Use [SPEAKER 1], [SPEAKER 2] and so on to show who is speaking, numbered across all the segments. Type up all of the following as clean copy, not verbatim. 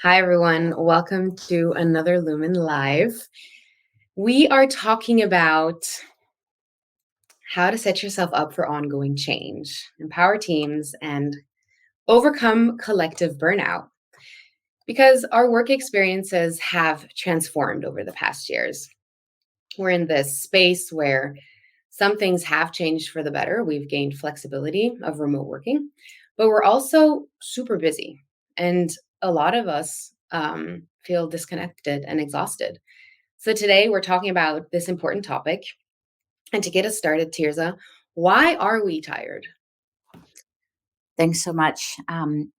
[SPEAKER 1] Hi, everyone. Welcome to another Lumen Live. We are talking about how to set yourself up for ongoing change, empower teams, and overcome collective burnout. Because our work experiences have transformed over the past years. We're in this space where some things have changed for the better. We've gained flexibility of remote working, but we're also super busy. And a lot of us feel disconnected and exhausted. So today we're talking about this important topic. And to get us started, Tirza, why are we tired?
[SPEAKER 2] Thanks so much.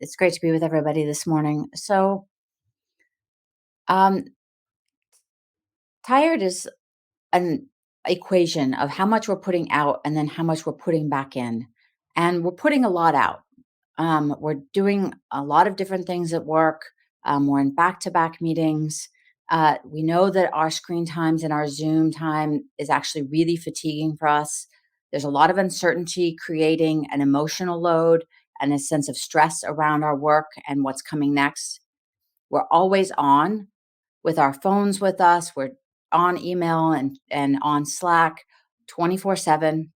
[SPEAKER 2] It's great to be with everybody this morning. Um, Tired is an equation of how much we're putting out and then how much we're putting back in. And we're putting a lot out. We're doing a lot of different things at work. We're in back to back meetings. We know that our screen times and our Zoom time is actually really fatiguing for us. There's a lot of uncertainty creating an emotional load and a sense of stress around our work and what's coming next. We're always on with our phones with us. We're on email and on Slack 24/7.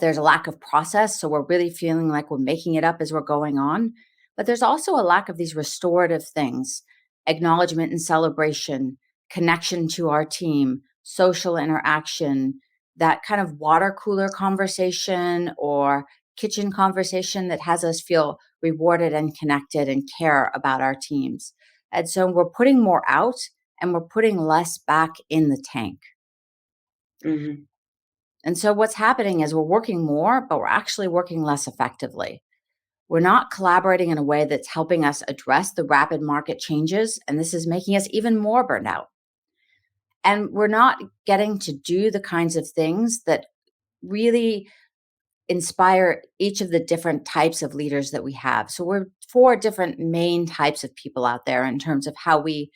[SPEAKER 2] There's a lack of process. So we're really feeling like we're making it up as we're going on. But there's also a lack of these restorative things: acknowledgement and celebration, connection to our team, social interaction, that kind of water cooler conversation or kitchen conversation that has us feel rewarded and connected and care about our teams. And so we're putting more out and we're putting less back in the tank.
[SPEAKER 1] Mhm.
[SPEAKER 2] And so what's happening is we're working more, but we're actually working less effectively. We're not collaborating in a way that's helping us address the rapid market changes, and this is making us even more burned out. And we're not getting to do the kinds of things that really inspire each of the different types of leaders that we have. So we're four different main types of people out there in terms of how we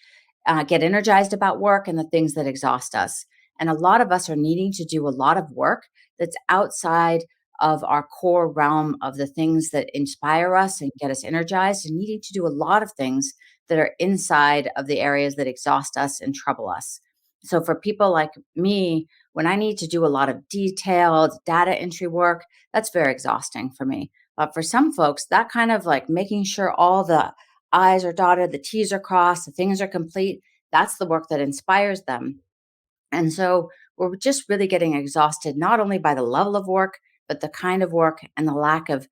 [SPEAKER 2] get energized about work and the things that exhaust us. And a lot of us are needing to do a lot of work that's outside of our core realm of the things that inspire us and get us energized, and needing to do a lot of things that are inside of the areas that exhaust us and trouble us. So for people like me, when I need to do a lot of detailed data entry work, that's very exhausting for me. But for some folks, that kind of like making sure all the I's are dotted, the T's are crossed, the things are complete, that's the work that inspires them. And so we're just really getting exhausted, not only by the level of work, but the kind of work and the lack of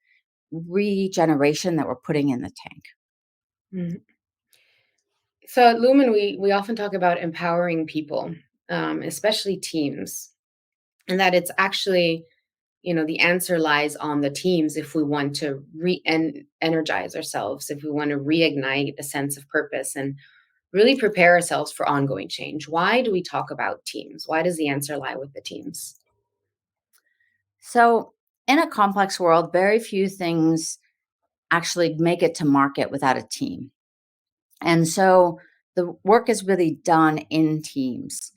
[SPEAKER 2] regeneration that we're putting in the tank.
[SPEAKER 1] Mhm. So at Lumen, we often talk about empowering people, especially teams, and that it's actually, the answer lies on the teams if we want to energize ourselves, if we want to reignite a sense of purpose and really prepare ourselves for ongoing change. Why do we talk about teams? Why does the answer lie with the teams?
[SPEAKER 2] So, in a complex world, very few things actually make it to market without a team. And so the work is really done in teams.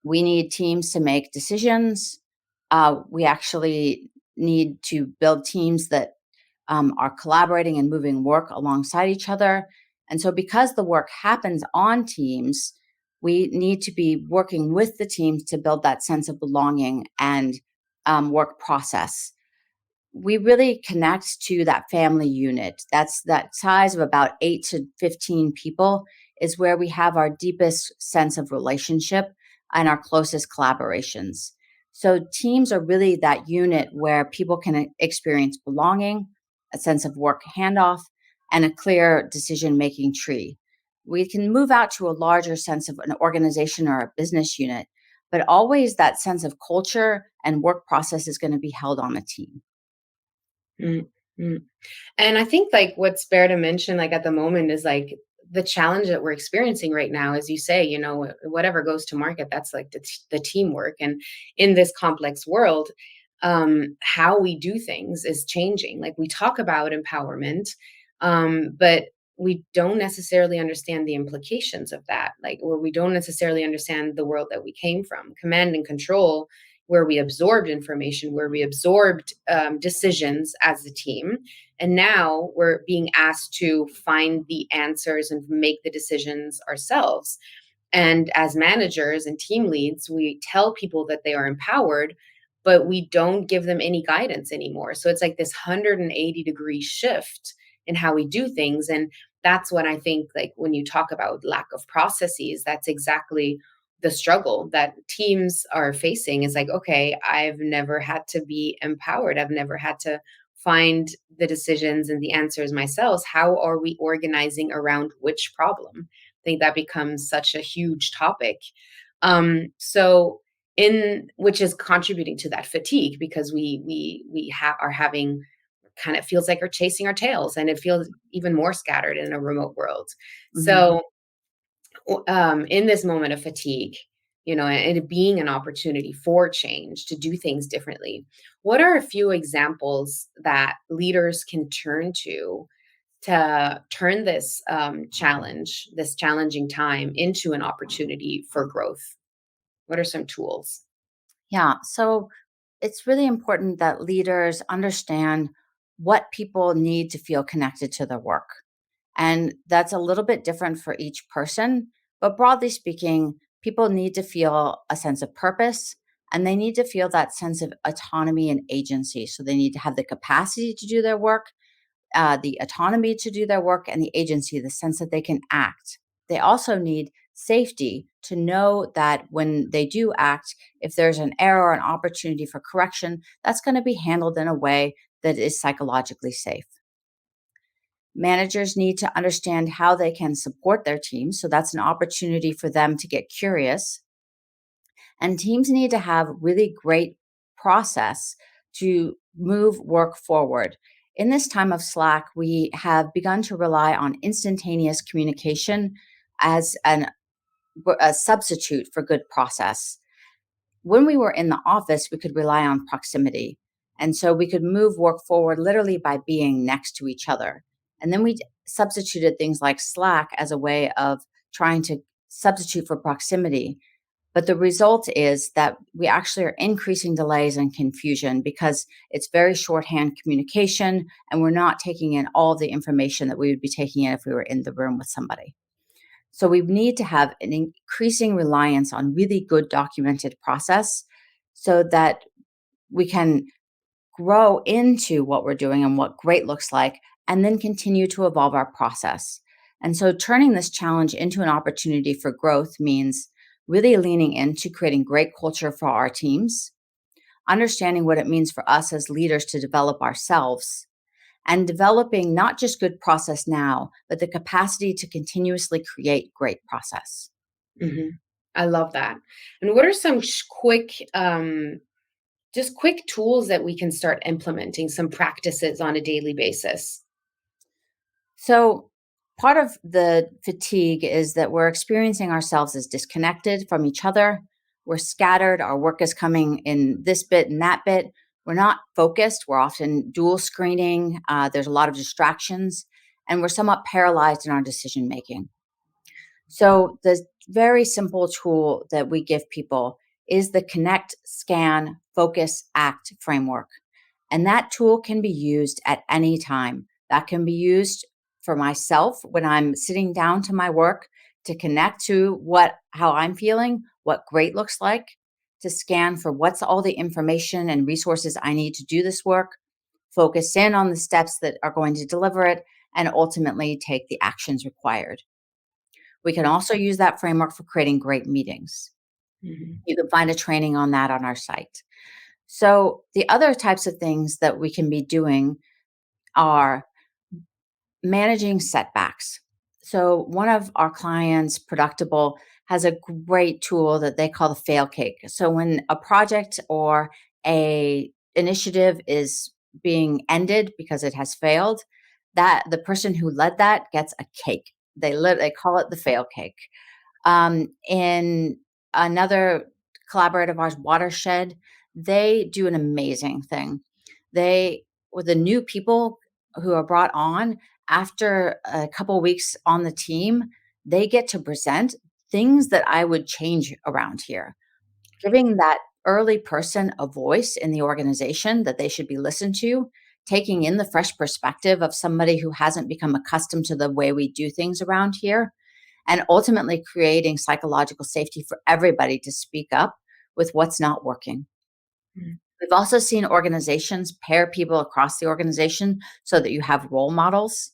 [SPEAKER 2] We need teams to make decisions. We actually need to build teams that are collaborating and moving work alongside each other. And so, because the work happens on teams, we need to be working with the teams to build that sense of belonging and work process. We really connect to that family unit. That's that size of about 8 to 15 people is where we have our deepest sense of relationship and our closest collaborations. So teams are really that unit where people can experience belonging, a sense of work handoff, and a clear decision-making tree. We can move out to a larger sense of an organization or a business unit, but always that sense of culture and work process is going to be held on a team.
[SPEAKER 1] Mm, mm. And I think like what's fair to mention, like at the moment, is like the challenge that we're experiencing right now, as you say, whatever goes to market, that's like the teamwork. And in this complex world, how we do things is changing. Like we talk about empowerment, but we don't necessarily understand the implications of that, like, or we don't necessarily understand the world that we came from. Command and control, where we absorbed information, where we absorbed decisions as a team. And now we're being asked to find the answers and make the decisions ourselves. And as managers and team leads, we tell people that they are empowered, but we don't give them any guidance anymore. So it's like this 180-degree shift in how we do things. And that's when I think, like, when you talk about lack of processes, that's exactly the struggle that teams are facing is like, okay, I've never had to be empowered. I've never had to find the decisions and the answers myself. How are we organizing around which problem? I think that becomes such a huge topic. So in which is contributing to that fatigue because are having kind of feels like we're chasing our tails and it feels even more scattered in a remote world.
[SPEAKER 2] Mhm.
[SPEAKER 1] So in this moment of fatigue, and it being an opportunity for change to do things differently, what are a few examples that leaders can turn to turn this this challenging time into an opportunity for growth? What are some tools?
[SPEAKER 2] Yeah. So it's really important that leaders understand what people need to feel connected to their work. And that's a little bit different for each person. But broadly speaking, people need to feel a sense of purpose and they need to feel that sense of autonomy and agency. So they need to have the capacity to do their work, the autonomy to do their work, and the agency, the sense that they can act. They also need safety to know that when they do act, if there's an error or an opportunity for correction, that's going to be handled in a way that is psychologically safe. Managers need to understand how they can support their team. So that's an opportunity for them to get curious. And teams need to have really great process to move work forward. In this time of Slack, we have begun to rely on instantaneous communication as a substitute for good process. When we were in the office, we could rely on proximity. And so we could move work forward literally by being next to each other. And then we substituted things like Slack as a way of trying to substitute for proximity. But the result is that we actually are increasing delays and confusion because it's very shorthand communication and we're not taking in all the information that we would be taking in if we were in the room with somebody. So we need to have an increasing reliance on really good documented process so that we can grow into what we're doing and what great looks like, and then continue to evolve our process. And so turning this challenge into an opportunity for growth means really leaning into creating great culture for our teams, understanding what it means for us as leaders to develop ourselves, and developing not just good process now, but the capacity to continuously create great process.
[SPEAKER 1] Hmm. I love that. And what are some just quick tools that we can start implementing, some practices on a daily basis?
[SPEAKER 2] So, part of the fatigue is that we're experiencing ourselves as disconnected from each other. We're scattered. Our work is coming in this bit and that bit. We're not focused. We're often dual screening. There's a lot of distractions, and we're somewhat paralyzed in our decision making. So, the very simple tool that we give people is the connect, scan, focus, act framework. And that tool can be used at any time. That can be used for myself when I'm sitting down to my work to connect to how I'm feeling, what great looks like, to scan for what's all the information and resources I need to do this work, focus in on the steps that are going to deliver it, and ultimately take the actions required. We can also use that framework for creating great meetings.
[SPEAKER 1] Mhm.
[SPEAKER 2] You can find a training on that on our site. So, the other types of things that we can be doing are managing setbacks. So, one of our clients, Productable, has a great tool that they call the fail cake. So, when a project or a initiative is being ended because it has failed, that the person who led that gets a cake. They call it the fail cake. In another collaborative ours, Watershed, they do an amazing thing. They, with the new people who are brought on after a couple weeks on the team, they get to present things that I would change around here, giving that early person a voice in the organization that they should be listened to, taking in the fresh perspective of somebody who hasn't become accustomed to the way we do things around here, and ultimately creating psychological safety for everybody to speak up with what's not working.
[SPEAKER 1] Mm.
[SPEAKER 2] We've also seen organizations pair people across the organization so that you have role models.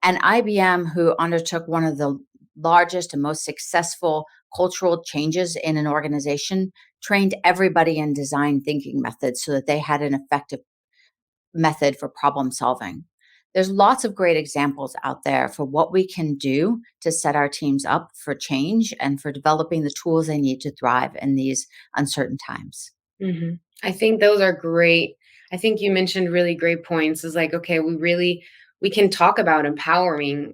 [SPEAKER 2] And IBM, who undertook one of the largest and most successful cultural changes in an organization, trained everybody in design thinking methods so that they had an effective method for problem solving. There's lots of great examples out there for what we can do to set our teams up for change and for developing the tools they need to thrive in these uncertain times.
[SPEAKER 1] Mhm. I think those are great. I think you mentioned really great points. Is like, okay, we can talk about empowering,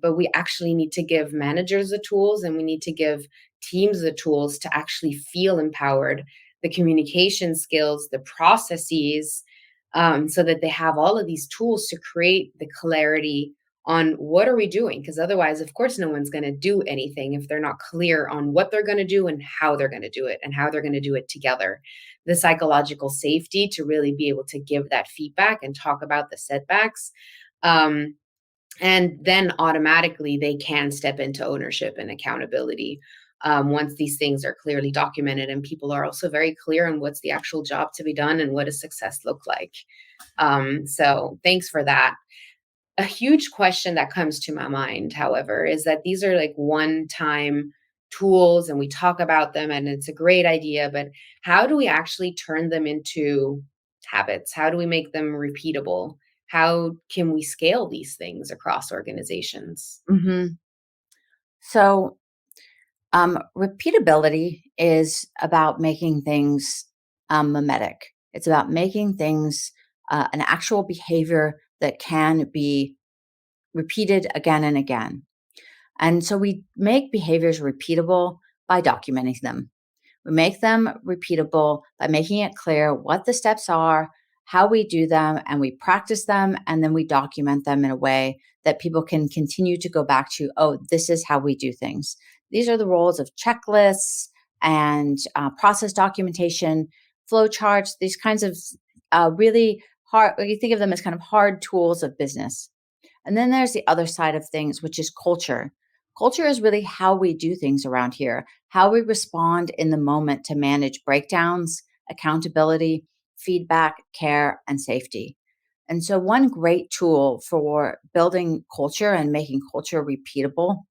[SPEAKER 1] but we actually need to give managers the tools, and we need to give teams the tools to actually feel empowered, the communication skills, the processes, so that they have all of these tools to create the clarity on what are we doing, because otherwise, of course, no one's going to do anything if they're not clear on what they're going to do and how they're going to do it and how they're going to do it together. The psychological safety to really be able to give that feedback and talk about the setbacks, um, and then automatically they can step into ownership and accountability, once these things are clearly documented and people are also very clear on what's the actual job to be done and what does success look like. So thanks for that. A huge question that comes to my mind, however, is that these are like one time tools and we talk about them and it's a great idea, but how do we actually turn them into habits? How do we make them repeatable? How can we scale these things across organizations?
[SPEAKER 2] Hmm. So, repeatability is about making things mimetic. It's about making things an actual behavior that can be repeated again and again. And so we make behaviors repeatable by documenting them. We make them repeatable by making it clear what the steps are, how we do them, and we practice them, and then we document them in a way that people can continue to go back to, oh, this is how we do things. These are the roles of checklists and process documentation, flow charts, these kinds of really hard, you think of them as kind of hard tools of business. And then there's the other side of things, which is culture. Culture is really how we do things around here, how we respond in the moment to manage breakdowns, accountability, feedback, care, and safety. And so, one great tool for building culture and making culture repeatable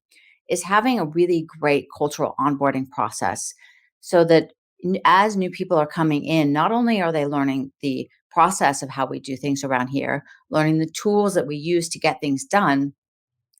[SPEAKER 2] is having a really great cultural onboarding process so that as new people are coming in, not only are they learning the process of how we do things around here, learning the tools that we use to get things done,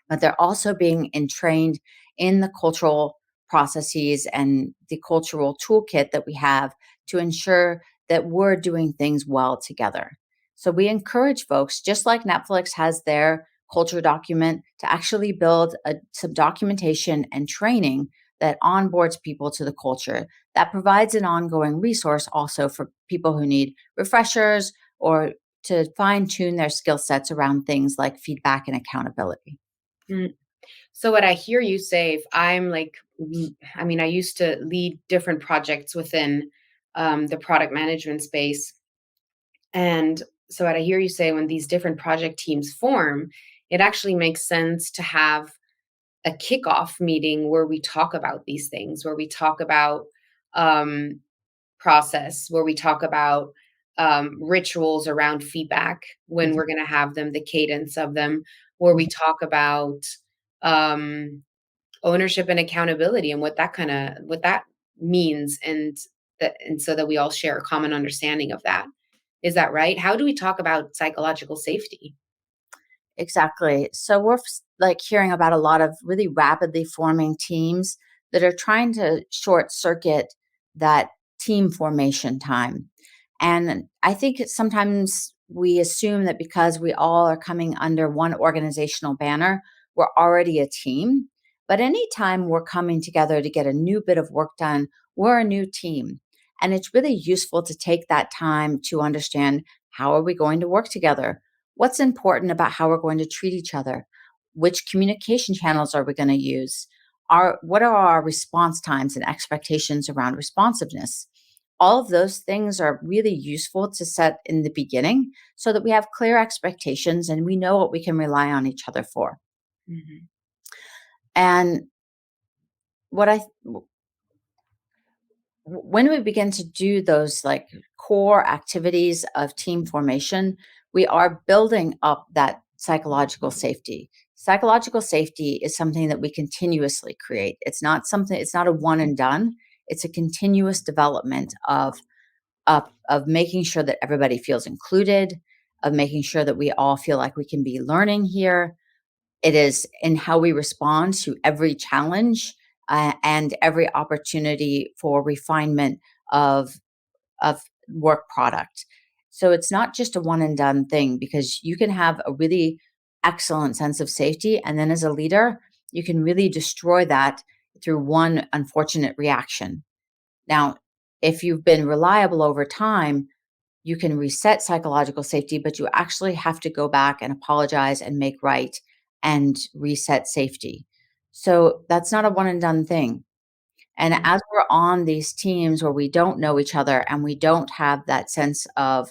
[SPEAKER 2] but they're also being entrained in the cultural processes and the cultural toolkit that we have to ensure that we're doing things well together. So we encourage folks, just like Netflix has their culture document, to actually build some documentation and training that onboards people to the culture, that provides an ongoing resource also for people who need refreshers or to fine tune their skill sets around things like feedback and accountability.
[SPEAKER 1] Mm. So what I hear you say, if I'm like, I mean, I used to lead different projects within, the product management space. And so what I hear you say, when these different project teams form, it actually makes sense to have a kickoff meeting where we talk about these things, where we talk about, um, process, where we talk about, rituals around feedback when we're going to have them, the cadence of them, where we talk about, um, ownership and accountability and what that means, and so that we all share a common understanding of that. Is that right? How do we talk about psychological safety?
[SPEAKER 2] Exactly. So we're like hearing about a lot of really rapidly forming teams that are trying to short circuit that team formation time. And I think sometimes we assume that because we all are coming under one organizational banner, we're already a team. But anytime we're coming together to get a new bit of work done, we're a new team. And it's really useful to take that time to understand, how are we going to work together? What's important about how we're going to treat each other? Which communication channels are we going to use? What are our response times and expectations around responsiveness? all of those things are really useful to set in the beginning so that we have clear expectations and we know what we can rely on each other for.
[SPEAKER 1] Mhm.
[SPEAKER 2] And what I when we begin to do those like core activities of team formation, we are building up that psychological safety. Psychological safety is something that we continuously create. It's not a one and done. It's a continuous development of making sure that everybody feels included, of making sure that we all feel like we can be learning here. It is in how we respond to every challenge and every opportunity for refinement of of work product. So it's not just a one and done thing because you can have a really excellent sense of safety, and then as a leader, you can really destroy that through one unfortunate reaction. Now, if you've been reliable over time, you can reset psychological safety, but you actually have to go back and apologize and make right and reset safety. So that's not a one and done thing. And
[SPEAKER 1] Mm.
[SPEAKER 2] as we're on these teams where we don't know each other and we don't have that sense uh,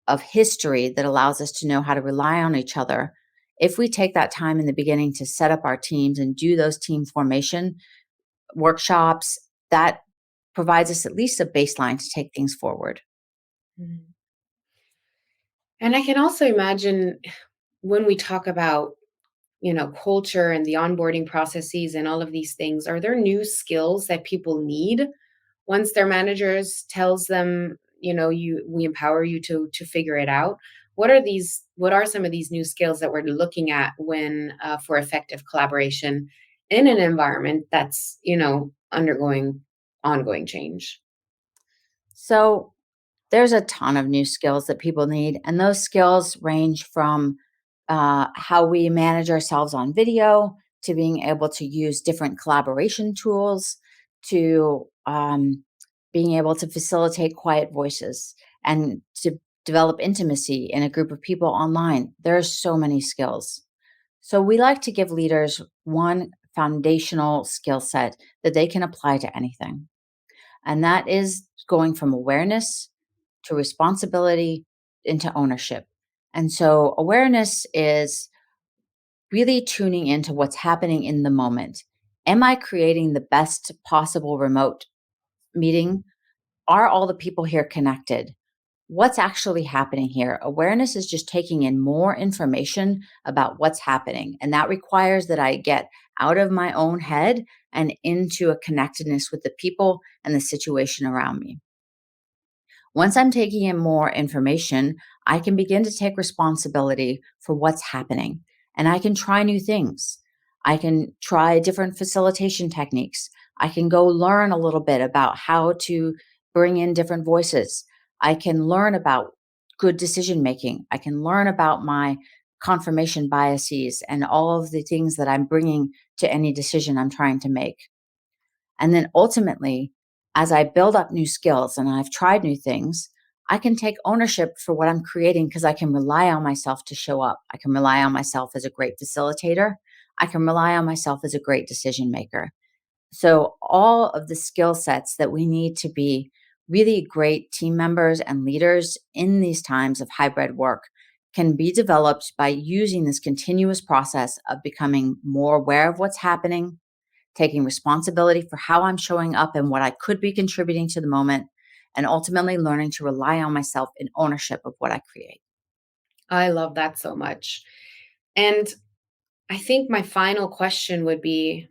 [SPEAKER 2] of history that allows us to know how to rely on each other, if we take that time in the beginning to set up our teams and do those team formation workshops, that provides us at least a baseline to take things forward.
[SPEAKER 1] Mhm. And I can also imagine when we talk about, culture and the onboarding processes and all of these things, are there new skills that people need once their managers tells them, we empower you to figure it out? What are some of these new skills that we're looking at when for effective collaboration in an environment that's, undergoing ongoing change?
[SPEAKER 2] So there's a ton of new skills that people need, and those skills range from how we manage ourselves on video to being able to use different collaboration tools to being able to facilitate quiet voices and to develop intimacy in a group of people online. There are so many skills. So we like to give leaders one foundational skill set that they can apply to anything. And that is going from awareness to responsibility into ownership. And so awareness is really tuning into what's happening in the moment. Am I creating the best possible remote meeting? Are all the people here connected? What's actually happening here? Awareness is just taking in more information about what's happening. And that requires that I get out of my own head and into a connectedness with the people and the situation around me. Once I'm taking in more information, I can begin to take responsibility for what's happening and I can try new things. I can try different facilitation techniques. I can go learn a little bit about how to bring in different voices. I can learn about good decision making. I can learn about my confirmation biases and all of the things that I'm bringing to any decision I'm trying to make. And then ultimately, as I build up new skills and I've tried new things, I can take ownership for what I'm creating because I can rely on myself to show up. I can rely on myself as a great facilitator. I can rely on myself as a great decision maker. So, all of the skill sets that we need to be really great team members and leaders in these times of hybrid work can be developed by using this continuous process of becoming more aware of what's happening, taking responsibility for how I'm showing up and what I could be contributing to the moment, and ultimately learning to rely on myself in ownership of what I create.
[SPEAKER 1] I love that so much. And I think my final question would be,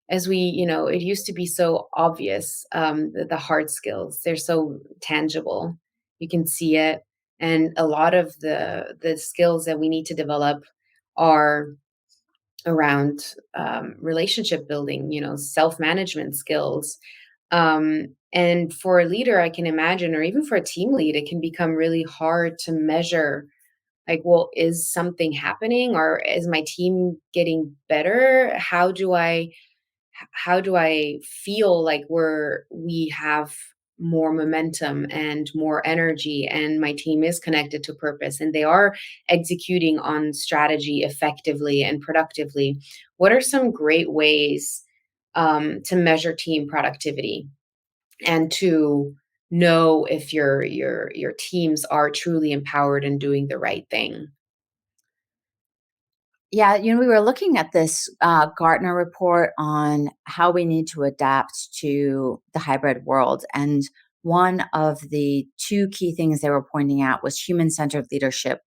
[SPEAKER 1] as it used to be so obvious, the hard skills, they're so tangible. You can see it. And a lot of the skills that we need to develop are around relationship building, self-management skills. And for a leader, I can imagine, or even for a team lead, it can become really hard to measure, like, well, is something happening, or is my team getting better? How do I feel like we have more momentum and more energy, and my team is connected to purpose and they are executing on strategy effectively and productively? What are some great ways to measure team productivity? and to know if your teams are truly empowered and doing the right thing.
[SPEAKER 2] Yeah, we were looking at this Gartner report on how we need to adapt to the hybrid world. And one of the two key things they were pointing out was human centered leadership.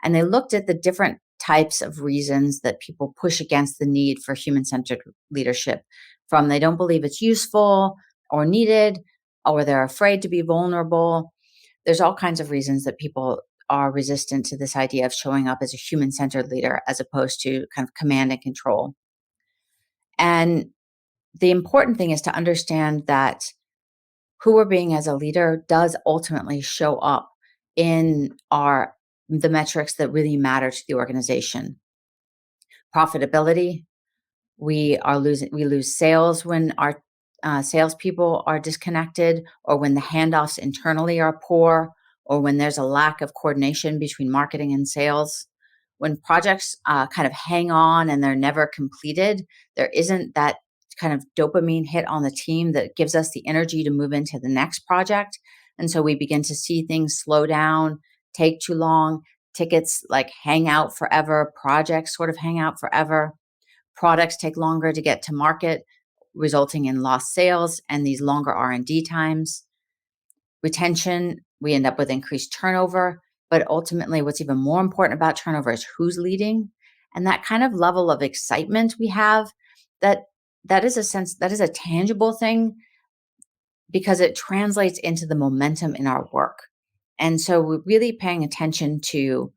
[SPEAKER 2] And they looked at the different types of reasons that people push against the need for human centered leadership, from they don't believe it's useful or needed, or they're afraid to be vulnerable. There's all kinds of reasons that people are resistant to this idea of showing up as a human centered leader as opposed to kind of command and control. And the important thing is to understand that who we're being as a leader does ultimately show up in our the metrics that really matter to the organization. Profitability, we lose sales when our salespeople are disconnected, or when the handoffs internally are poor, or when there's a lack of coordination between marketing and sales. When projects kind of hang on and they're never completed, there isn't that kind of dopamine hit on the team that gives us the energy to move into the next project. And so we begin to see things slow down, take too long, tickets like hang out forever, projects sort of hang out forever. Products take longer to get to market, resulting in lost sales and these longer R&D times. Retention, we end up with increased turnover, but ultimately what's even more important about turnover is who's leading, and that kind of level of excitement we have, that that is a tangible thing because it translates into the momentum in our work. And so we're really paying attention to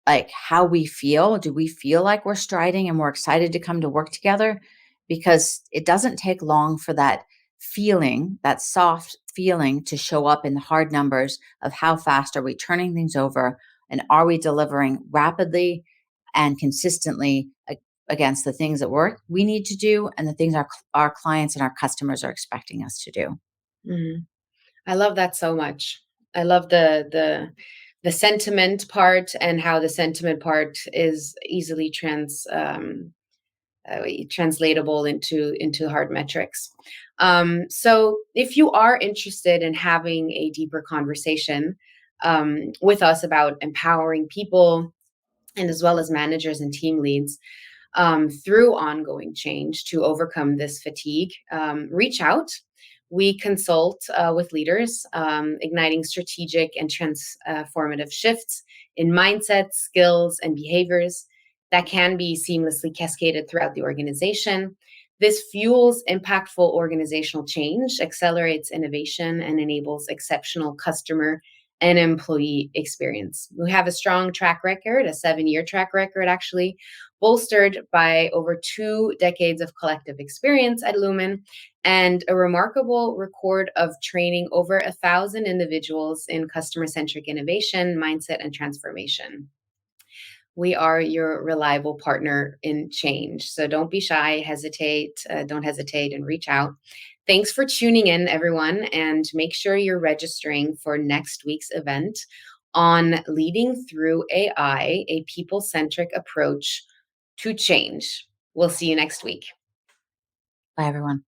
[SPEAKER 2] like how we feel. Do we feel like we're striding and we're excited to come to work together? Because it doesn't take long for that feeling, that soft feeling, to show up in the hard numbers of how fast are we turning things over, and are we delivering rapidly and consistently against the things that we need to do and the things our clients and our customers are expecting us to do.
[SPEAKER 1] Mhm. I love that so much. I love the sentiment part, and how the sentiment part is easily translatable into hard metrics. So, if you are interested in having a deeper conversation with us about empowering people, and as well as managers and team leads, through ongoing change to overcome this fatigue, reach out. We consult with leaders, igniting strategic and transformative shifts in mindsets, skills, and behaviors that can be seamlessly cascaded throughout the organization. This fuels impactful organizational change, accelerates innovation, and enables exceptional customer and employee experience. We have a strong track record, a 7-year track record actually, bolstered by over 2 decades of collective experience at Lumen, and a remarkable record of training over 1,000 individuals in customer centric innovation, mindset, and transformation. We are your reliable partner in change. So don't be shy, don't hesitate and reach out. Thanks for tuning in, everyone, and make sure you're registering for next week's event on leading through AI, a people centric approach to change. We'll see you next week.
[SPEAKER 2] Bye, everyone.